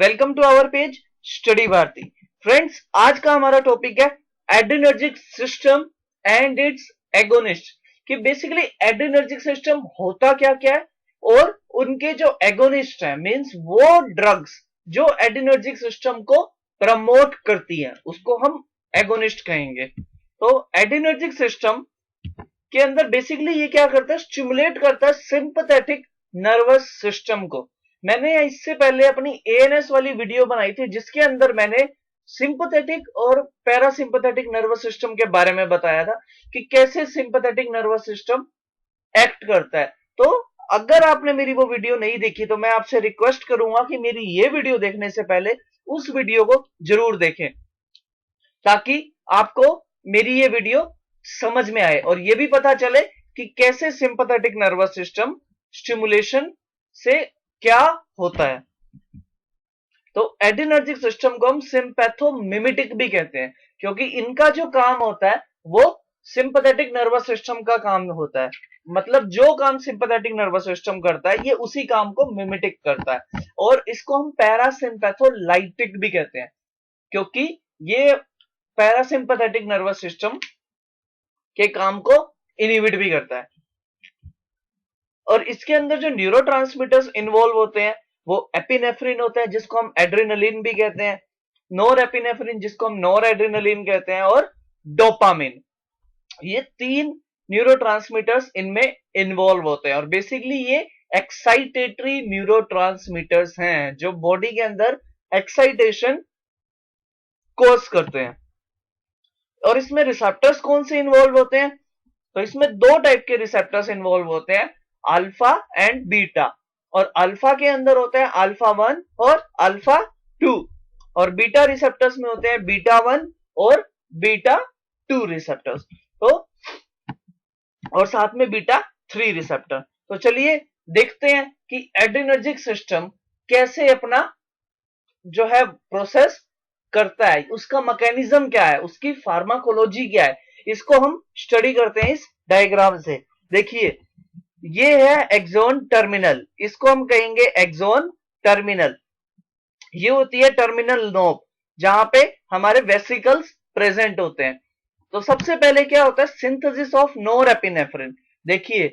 Welcome to our page study Bharati. Friends, आज का हमारा टॉपिक है adrenergic system and its agonist. कि बेसिकली एड्रेनर्जिक सिस्टम होता क्या क्या है और उनके जो एगोनिस्ट है मींस वो ड्रग्स जो एड्रेनर्जिक सिस्टम को प्रमोट करती है उसको हम एगोनिस्ट कहेंगे। तो एड्रेनर्जिक सिस्टम के अंदर बेसिकली ये क्या करता है, स्टिमुलेट करता है सिंपैथेटिक नर्वस सिस्टम को। मैंने इससे पहले अपनी एएनएस वाली वीडियो बनाई थी जिसके अंदर मैंने सिंपैथेटिक और पैरासिम्पैथेटिक नर्वस सिस्टम के बारे में बताया था कि कैसे सिंपैथेटिक नर्वस सिस्टम एक्ट करता है। तो अगर आपने मेरी वो वीडियो नहीं देखी तो मैं आपसे रिक्वेस्ट करूंगा कि मेरी ये वीडियो देखने से पहले उस वीडियो को जरूर देखें ताकि आपको मेरी ये वीडियो समझ में आए और ये भी पता चले कि कैसे सिंपैथेटिक नर्वस सिस्टम स्टिमुलेशन से क्या होता है। तो एड्रेनर्जिक सिस्टम को हम सिंपैथोमिमेटिक भी कहते हैं क्योंकि इनका जो काम होता है वो सिंपैथेटिक नर्वस सिस्टम का काम होता है। मतलब जो काम सिंपैथेटिक नर्वस सिस्टम करता है ये उसी काम को मिमेटिक करता है और इसको हम पैरासिम्पैथोलाइटिक भी कहते हैं क्योंकि ये पैरासिम्पैथेटिक नर्वस सिस्टम के काम को इनहिबिट भी करता है। और इसके अंदर जो न्यूरोट्रांसमीटर्स इन्वॉल्व होते हैं वो एपिनेफ्रिन होता है जिसको हम एड्रेनलिन भी कहते हैं, नोर एपिनेफ्रिन जिसको हम नोर एड्रेनलिन कहते हैं और डोपामिन। ये तीन न्यूरोट्रांसमीटर्स इनमें इन्वॉल्व होते हैं और बेसिकली ये एक्साइटेटरी न्यूरोट्रांसमीटर्स हैं जो बॉडी के अंदर एक्साइटेशन कोज करते हैं। और इसमें रिसेप्टर्स कौन से इन्वॉल्व होते हैं? तो इसमें दो टाइप के रिसेप्टर्स इन्वॉल्व होते हैं, अल्फा एंड बीटा। और अल्फा के अंदर होते हैं अल्फा 1 और अल्फा 2 और बीटा रिसेप्टर्स में होते हैं बीटा 1 और बीटा 2 रिसेप्टर्स। तो और साथ में बीटा 3 रिसेप्टर। तो चलिए देखते हैं कि एड्रेनर्जिक सिस्टम कैसे अपना जो है प्रोसेस करता है, उसका मैकेनिज्म क्या है, उसकी फार्माकोलॉजी क्या है, इसको हम स्टडी करते हैं इस डायग्राम से। देखिए ये है एक्सोन टर्मिनल, इसको हम कहेंगे एक्सोन टर्मिनल। ये होती है टर्मिनल नोब जहां पे हमारे वेसिकल्स प्रेजेंट होते हैं। तो सबसे पहले क्या होता है, सिंथेसिस ऑफ नोरेपिनेफ्रिन। देखिए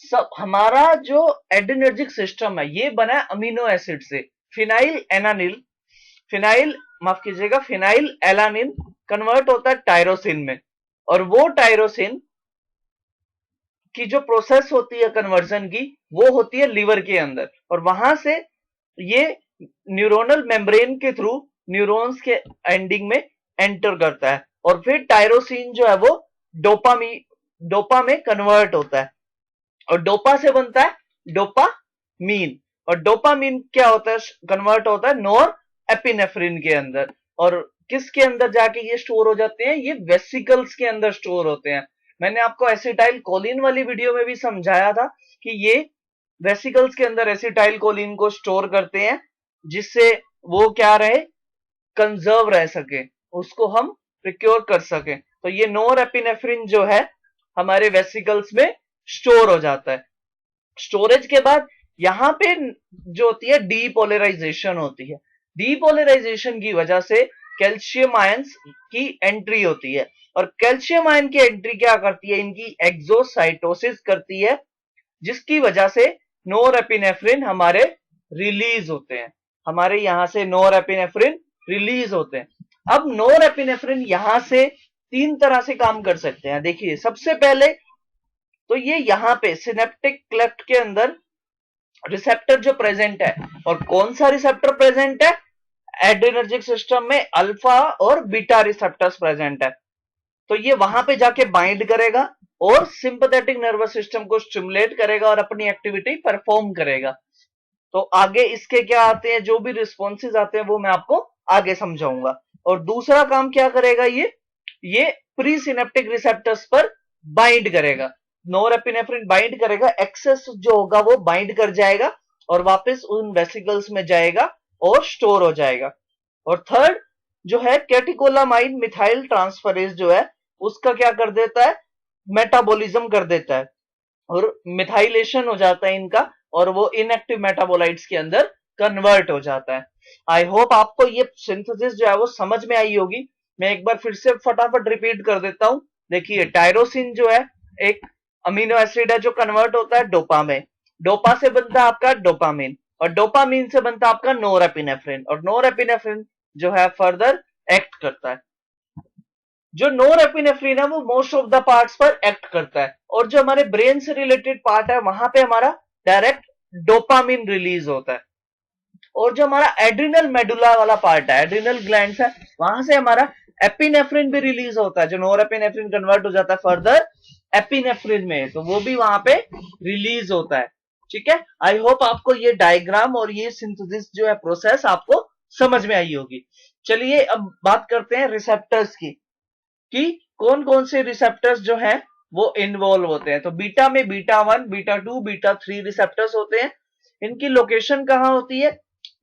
सब हमारा जो एड्रेनर्जिक सिस्टम है ये बना है अमीनो एसिड से। फिनाइल एनानिल फिनाइल माफ कीजिएगा फिनाइल एलानिन कन्वर्ट होता है टायरोसिन में और वो टायरोसिन की जो प्रोसेस होती है कन्वर्जन की वो होती है लीवर के अंदर और वहां से ये न्यूरोनल मेम्ब्रेन के थ्रू न्यूरॉन्स के एंडिंग में एंटर करता है और फिर टायरोसिन जो है वो डोपा में कन्वर्ट होता है और डोपा से बनता है डोपामीन और डोपामीन क्या होता है, कन्वर्ट होता है नोर एपिनेफ्रिन के अंदर। और किसके अंदर जाके ये स्टोर हो जाते हैं, ये वेसिकल्स के अंदर स्टोर होते हैं। मैंने आपको एसिटाइल कोलिन वाली वीडियो में भी समझाया था कि ये वेसिकल्स के अंदर एसिटाइल कोलिन को स्टोर करते हैं जिससे वो क्या रहे, कंजर्व रह सके, उसको हम प्रिक्योर कर सके। तो ये नोर एपिनेफ्रिन जो है हमारे वेसिकल्स में स्टोर हो जाता है। स्टोरेज के बाद यहां पे जो होती है डीपोलराइजेशन होती है। डीपोलराइजेशन की वजह से कैल्शियम आयंस की एंट्री होती है और कैल्शियम आयन की एंट्री क्या करती है, इनकी एक्सोसाइटोसिस करती है जिसकी वजह से नोरेपिनेफ्रिन हमारे रिलीज होते हैं। हमारे यहां से नोरेपिनेफ्रिन रिलीज होते हैं। अब नोरेपिनेफ्रिन यहां से तीन तरह से काम कर सकते हैं। देखिए सबसे पहले तो ये यहां पे सिनेप्टिक क्लेफ्ट के अंदर रिसेप्टर जो प्रेजेंट है, और कौन सा रिसेप्टर प्रेजेंट है, एड्रेनर्जिक सिस्टम में अल्फा और बीटा रिसेप्टर्स प्रेजेंट है। तो ये वहां पे जाके बाइंड करेगा और सिंपैथेटिक नर्वस सिस्टम को स्टिमुलेट करेगा और अपनी एक्टिविटी परफॉर्म करेगा। तो आगे इसके क्या आते हैं, जो भी रिस्पॉन्सेज आते हैं वो मैं आपको आगे समझाऊंगा। और दूसरा काम क्या करेगा, ये प्री सिनेप्टिक रिसेप्टर्स पर बाइंड करेगा, नोरेपिनेफ्रिन बाइंड करेगा, एक्सेस जो होगा वो बाइंड कर जाएगा और वापस उन वेसिकल्स में जाएगा और स्टोर हो जाएगा। और थर्ड जो है कैटिकोलामाइन मिथाइल ट्रांसफरेज जो है उसका क्या कर देता है, मेटाबॉलिज्म कर देता है और मिथाइलेशन हो जाता है इनका और वो इनएक्टिव मेटाबोलाइट्स के अंदर कन्वर्ट हो जाता है। आई होप आपको ये सिंथेसिस जो है वो समझ में आई होगी। मैं एक बार फिर से फटाफट रिपीट कर देता हूं। देखिए टायरोसिन जो है एक अमीनो एसिड है जो कन्वर्ट होता है डोपा में। डोपा से बनता है आपका डोपामिन, और डोपामिन से बनता है आपका नोरेपिनेफ्रिन, और नोरेपिनेफ्रिन जो है फर्दर एक्ट करता है। जो नोरेपिनेफ्रिन है वो मोस्ट ऑफ द पार्ट्स पर एक्ट करता है, और जो हमारे ब्रेन से रिलेटेड पार्ट है वहां पे हमारा डायरेक्ट डोपामिन रिलीज होता है। और जो हमारा एड्रिनल मेडुला वाला पार्ट है, एड्रिनल ग्लैंड्स है, वहां से हमारा एपिनेफ्रिन भी रिलीज होता है, जो नोरेपिनेफ्रिन कन्वर्ट हो जाता है फर्दर एपिनेफ्रिन में, तो वो भी वहां पे रिलीज होता है। ठीक है, आई होप आपको ये डायग्राम और ये सिंथेसिस जो है प्रोसेस आपको समझ में आई होगी। चलिए अब बात करते हैं रिसेप्टर्स की, कि कौन कौन से रिसेप्टर्स जो हैं वो इन्वॉल्व होते हैं। तो बीटा में बीटा 1, बीटा 2, बीटा 3 रिसेप्टर्स होते हैं। इनकी लोकेशन कहां होती है?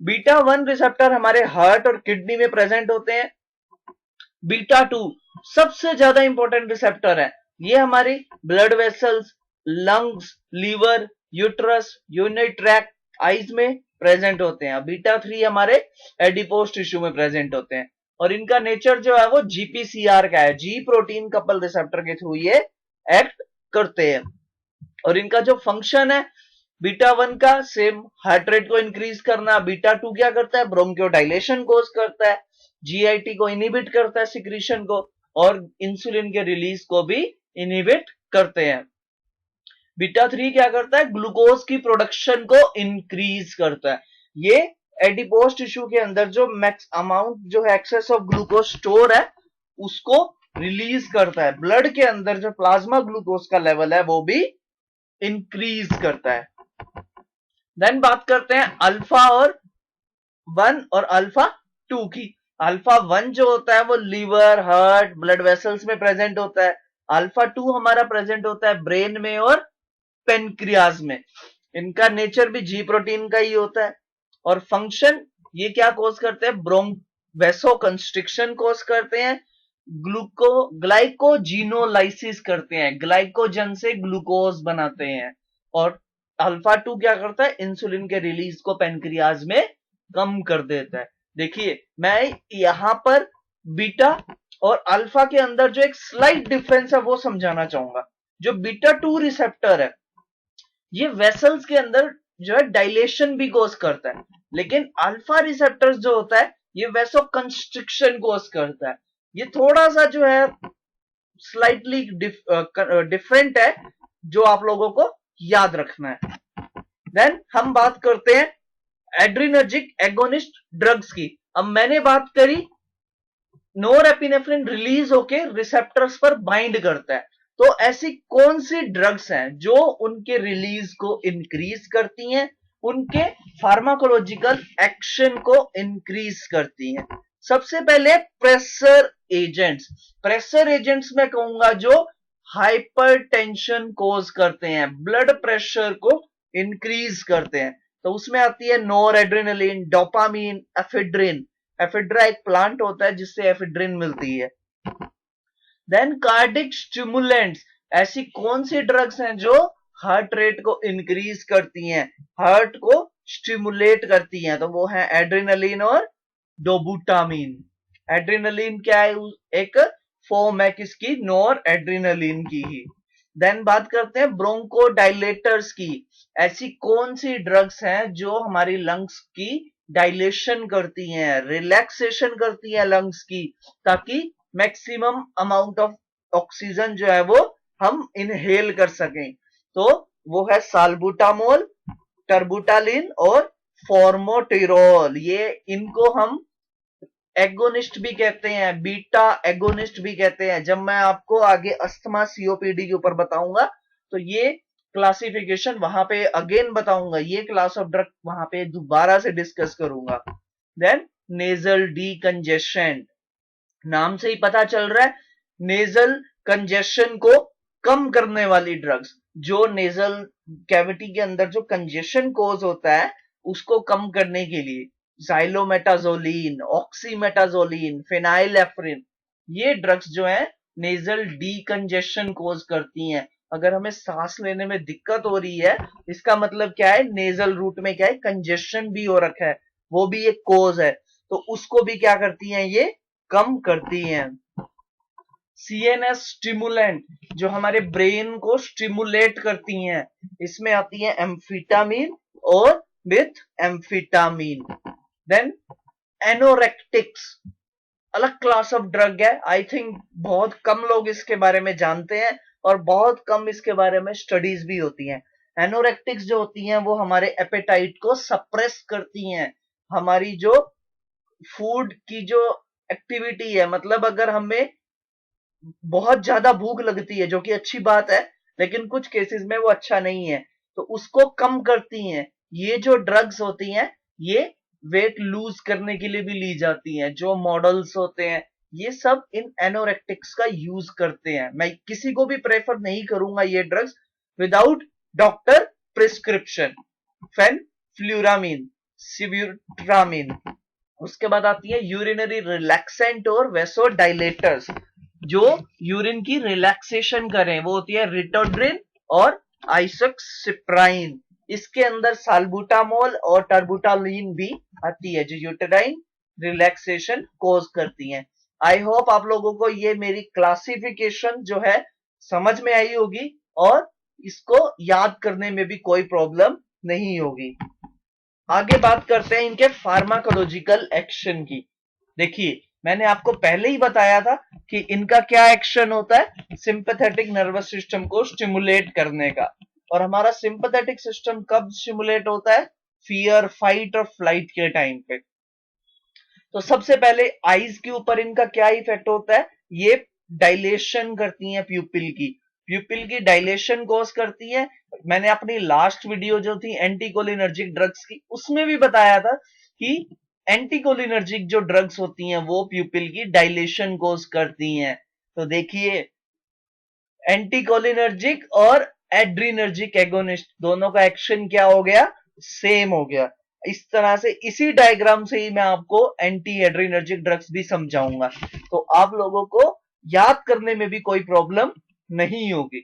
बीटा 1 रिसेप्टर हमारे हार्ट और किडनी में प्रेजेंट होते हैं। बीटा 2 सबसे ज्यादा इंपॉर्टेंट रिसेप्टर है, ये हमारी blood vessels, lungs, liver, uterus, urinary tract, eyes में प्रेजेंट होते हैं। बीटा 3 हमारे एडिपोज टिश्यू में प्रेजेंट होते हैं, और इनका नेचर जो है वो जीपीसीआर का है, जी प्रोटीन कपल रिसेप्टर के थ्रू ये एक्ट करते हैं। और इनका जो फंक्शन है बीटा 1 का सेम हार्ट रेट को इंक्रीज करना, बीटा 2 क्या करता है? ब्रोंकियोडाइलेशन कोज करता है, जीआईटी को इनहिबिट करता है सिक्रीशन को, और इंसुलिन के रिलीज को भी इनहिबिट करते हैं। बीटा 3 क्या करता है? ग्लूकोज की प्रोडक्शन को इंक्रीज करता है। ये एडिपोज टिश्यू के अंदर जो मैक्स अमाउंट जो है एक्सेस ऑफ ग्लूकोज स्टोर है उसको रिलीज करता है। ब्लड के अंदर जो प्लाज्मा ग्लूकोज का लेवल है वो भी इंक्रीज करता है। देन बात करते हैं अल्फा और 1 और अल्फा 2 की। अल्फा 1 जो होता है वो लीवर, हार्ट, ब्लड वेसल्स में प्रेजेंट होता है। अल्फा 2 हमारा प्रेजेंट होता है ब्रेन में और पेनक्रियाज में। इनका नेचर भी जी प्रोटीन का ही होता है, और फंक्शन ये क्या कोज करते हैं? वेसो कंस्ट्रिक्शन कोज करते हैं, ग्लाइकोजीनोलाइसिस करते हैं, ग्लाइकोजन से ग्लूकोज बनाते हैं, और अल्फा 2 क्या करता है? इंसुलिन के रिलीज को पेनक्रियाज में कम कर देता है। देखिए मैं यहां पर बीटा और अल्फा के अंदर जो एक स्लाइट डिफरेंस है वो समझाना चाहूंगा। जो बीटा 2 रिसेप्टर है ये वेसल्स के अंदर जो है डायलेशन भी कोज करता है, लेकिन अल्फा रिसेप्टर्स जो होता है ये वेसो कंस्ट्रिक्शन कोज करता है। ये थोड़ा सा जो है स्लाइटली डिफरेंट है, जो आप लोगों को याद रखना है। देन हम बात करते हैं एड्रिनर्जिक एगोनिस्ट ड्रग्स की। अब मैंने बात करी नोरेपिनेफ्रिन रिलीज होके रिसेप्टर्स पर बाइंड करता है, तो ऐसी कौन सी ड्रग्स हैं जो उनके रिलीज को इंक्रीज करती हैं, उनके फार्माकोलॉजिकल एक्शन को इंक्रीज करती हैं? सबसे पहले प्रेशर एजेंट्स। प्रेशर एजेंट्स में कहूंगा जो हाइपरटेंशन कोज करते हैं, ब्लड प्रेशर को इंक्रीज करते हैं, तो उसमें आती है नोर एड्रेनलिन, डोपामीन, एफेड्रिन। एफेड्रा एक प्लांट होता है जिससे एफेड्रिन मिलती है। देन कार्डिक स्टिमुलेंट्स, ऐसी कौन सी ड्रग्स हैं जो हार्ट रेट को इंक्रीज करती हैं, हार्ट को स्टिमुलेट करती हैं? तो वो है एड्रेनलिन और डोबुटामीन। एड्रेनलिन क्या है? एक फॉर्म है किसकी? नोर एड्रेनलिन की ही। देन बात करते हैं ब्रोंकोडाइलेटर्स की। ऐसी कौन सी ड्रग्स हैं जो हमारी लंग्स की डायलेशन करती हैं, रिलैक्सेशन करती हैं लंग्स की, ताकि मैक्सिमम अमाउंट ऑफ ऑक्सीजन जो है वो हम इनहेल कर सकें? तो वो है साल्बुटामोल, टर्बुटालिन और फॉर्मोटेरोल। ये इनको हम एगोनिस्ट भी कहते हैं, बीटा एगोनिस्ट भी कहते हैं। जब मैं आपको आगे अस्थमा सीओपीडी के ऊपर बताऊंगा तो ये क्लासिफिकेशन वहां पे अगेन बताऊंगा, ये क्लास ऑफ ड्रग वहां पे दोबारा से डिस्कस करूंगा। देन नेजल डीकंजेशन, नाम से ही पता चल रहा है नेजल कंजेशन को कम करने वाली ड्रग्स, जो नेजल कैविटी के अंदर जो कंजेशन कोज होता है उसको कम करने के लिए जाइलोमेटाजोलिन, ऑक्सीमेटाजोलिन, फेनाइलेफ्रिन, ये ड्रग्स जो है नेजल डीकंजेशन कोज करती हैं। अगर हमें सांस लेने में दिक्कत हो रही है, इसका मतलब क्या है, नेजल रूट में क्या है, कंजेशन भी हो रखा है, वो भी एक कोज है, तो उसको भी क्या करती हैं, ये कम करती हैं। सीएनएस स्टिमुलेंट जो हमारे ब्रेन को स्टिमुलेट करती हैं, इसमें आती है एम्फिटामिन और विथ एम्फिटामिन। देन एनोरेक्टिक्स अलग क्लास ऑफ ड्रग है, आई थिंक बहुत कम लोग इसके बारे में जानते हैं और बहुत कम इसके बारे में स्टडीज भी होती हैं। एनोरेक्टिक्स जो होती हैं वो हमारे एपेटाइट को सप्रेस करती हैं, हमारी जो फूड की जो एक्टिविटी है, मतलब अगर हमें बहुत ज्यादा भूख लगती है, जो कि अच्छी बात है, लेकिन कुछ केसेस में वो अच्छा नहीं है, तो उसको कम करती हैं। ये जो ड्रग्स होती हैं, ये वेट लूज करने के लिए भी ली जाती हैं। जो मॉडल्स होते हैं, ये सब इन एनोरेक्टिक्स का यूज करते हैं। मैं किसी को भी प्रेफर नहीं करूंगा ये ड्रग्स विदाउट डॉक्टर प्रिस्क्रिप्शन। फेनफ्लुरामीन, सिब्यूट्रामीन। उसके बाद आती है यूरिनरी रिलैक्सेंट और वेसोडाइलेटर्स, जो यूरिन की रिलैक्सेशन करें, वो होती है रिटोड्रिन और आइसोक्सिप्राइन। इसके अंदर साल्बुटामोल और टर्बुटालिन भी आती है, जो यूटेराइन रिलैक्सेशन कोज करती हैं। आई होप आप लोगों को ये मेरी क्लासिफिकेशन जो है समझ में आई होगी और इसको याद करने में भी कोई प्रॉब्लम नहीं होगी। आगे बात करते हैं इनके फार्माकोलॉजिकल एक्शन की। देखिए, मैंने आपको पहले ही बताया था कि इनका क्या एक्शन होता है, सिंपैथेटिक नर्वस सिस्टम को स्टिमुलेट करने का। और हमारा सिंपैथेटिक सिस्टम कब स्टिमुलेट होता है, फियर, फाइट और फ्लाइट के टाइम पे। तो सबसे पहले आईज के ऊपर इनका क्या इफेक्ट होता है, ये डायलेशन करती हैं प्यूपिल की, प्यूपिल की डायलेशन कॉज करती है। मैंने अपनी लास्ट वीडियो जो थी एंटीकोलिनर्जिक ड्रग्स की, उसमें भी बताया था कि एंटीकोलिनर्जिक जो ड्रग्स होती हैं वो प्यूपिल की डायलेशन कॉज करती हैं। तो देखिए, एंटीकोलिनर्जिक और एड्रीनर्जिक एगोनिस्ट दोनों का एक्शन क्या हो गया, सेम हो गया। इस तरह से इसी डायग्राम से ही मैं आपको एंटी एड्रीनर्जिक ड्रग्स भी समझाऊंगा, तो आप लोगों को याद करने में भी कोई प्रॉब्लम नहीं होगी।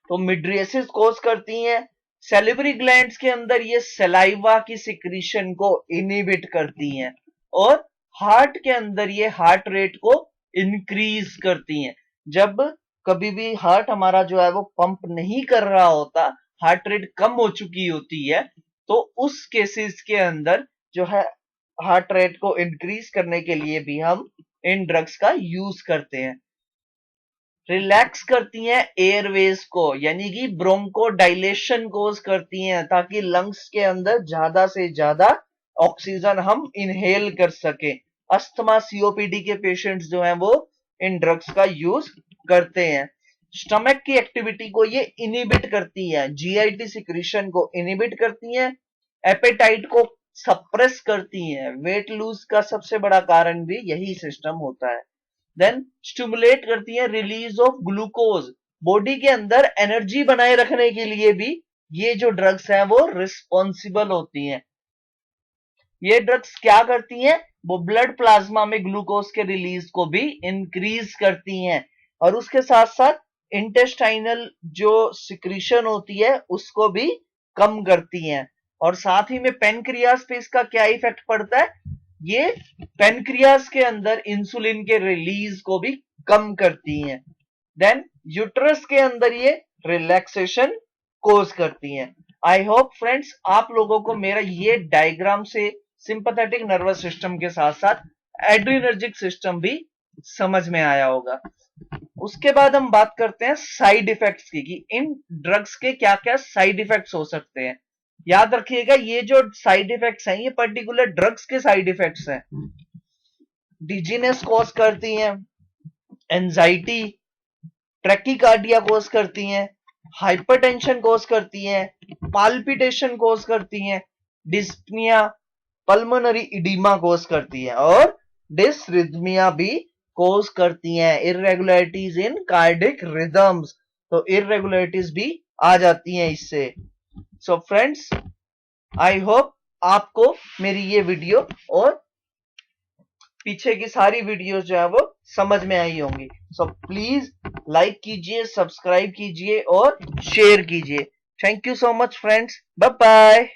तो मिड्रिएसिस कॉज करती हैं, सैलिवरी ग्लैंड्स के अंदर ये सलाइवा की सिक्रीशन को इनहिबिट करती हैं, और हार्ट के अंदर ये हार्ट रेट को इंक्रीज करती हैं। जब कभी भी हार्ट हमारा जो है वो पंप नहीं कर रहा होता, हार्ट रेट कम हो चुकी होती है, तो उस केसेस के अंदर जो है हार्ट रेट को इंक्रीज करने के लिए भी हम इन ड्रग्स का यूज करते हैं। रिलैक्स करती हैं एयरवेज को, यानी कि ब्रोंको डायलेशन कोज करती हैं, ताकि लंग्स के अंदर ज्यादा से ज्यादा ऑक्सीजन हम इनहेल कर सके। अस्थमा, सीओपीडी के पेशेंट्स जो हैं वो इन ड्रग्स का यूज करते हैं। स्टमक की एक्टिविटी को ये इनहिबिट करती है, जीआईटी सिक्रीशन को इनहिबिट करती हैं, एपेटाइट को सप्रेस करती हैं। वेट लूज का सबसे बड़ा कारण भी यही सिस्टम होता है। देन स्टिमुलेट करती है रिलीज ऑफ ग्लूकोज, बॉडी के अंदर एनर्जी बनाए रखने के लिए भी ये जो ड्रग्स हैं वो रिस्पॉन्सिबल होती हैं। ये ड्रग्स क्या करती हैं, वो ब्लड प्लाज्मा में ग्लूकोज के रिलीज को भी इंक्रीज करती हैं, और उसके साथ साथ इंटेस्टाइनल जो सिक्रीशन होती है उसको भी कम करती हैं। और साथ ही में पेनक्रियास पे इसका क्या इफेक्ट पड़ता है, ये पेनक्रियास के अंदर इंसुलिन के रिलीज को भी कम करती हैं। देन यूट्रस के अंदर ये रिलैक्सेशन कोज करती हैं। आई होप फ्रेंड्स आप लोगों को मेरा ये डायग्राम से सिंपैथेटिक नर्वस सिस्टम के साथ साथ एड्रिनर्जिक सिस्टम भी समझ में आया होगा। उसके बाद हम बात करते हैं साइड इफेक्ट्स की, कि इन ड्रग्स के क्या क्या साइड इफेक्ट्स हो सकते हैं। याद रखिएगा, ये जो साइड इफेक्ट्स हैं ये पर्टिकुलर ड्रग्स के साइड इफेक्ट्स हैं। डिजीनेस कॉज करती हैं, एंजाइटी, ट्रैकीकार्डिया कॉज करती हैं, हाइपरटेंशन कॉज करती हैं, पाल्पिटेशन कॉज करती हैं, डिस्पनिया, पल्मोनरी इडीमा कॉज करती हैं, और डिसरिथमिया भी कॉज करती हैं। इर्रेगुलरिटीज इन कार्डिक रिदम्स, तो इर्रेगुलरिटीज भी आ जाती हैं इससे। सो फ्रेंड्स, आई होप आपको मेरी ये वीडियो और पीछे की सारी वीडियोस जो है वो समझ में आई होंगी। सो प्लीज लाइक कीजिए, सब्सक्राइब कीजिए और शेयर कीजिए। Thank you so much friends, bye bye.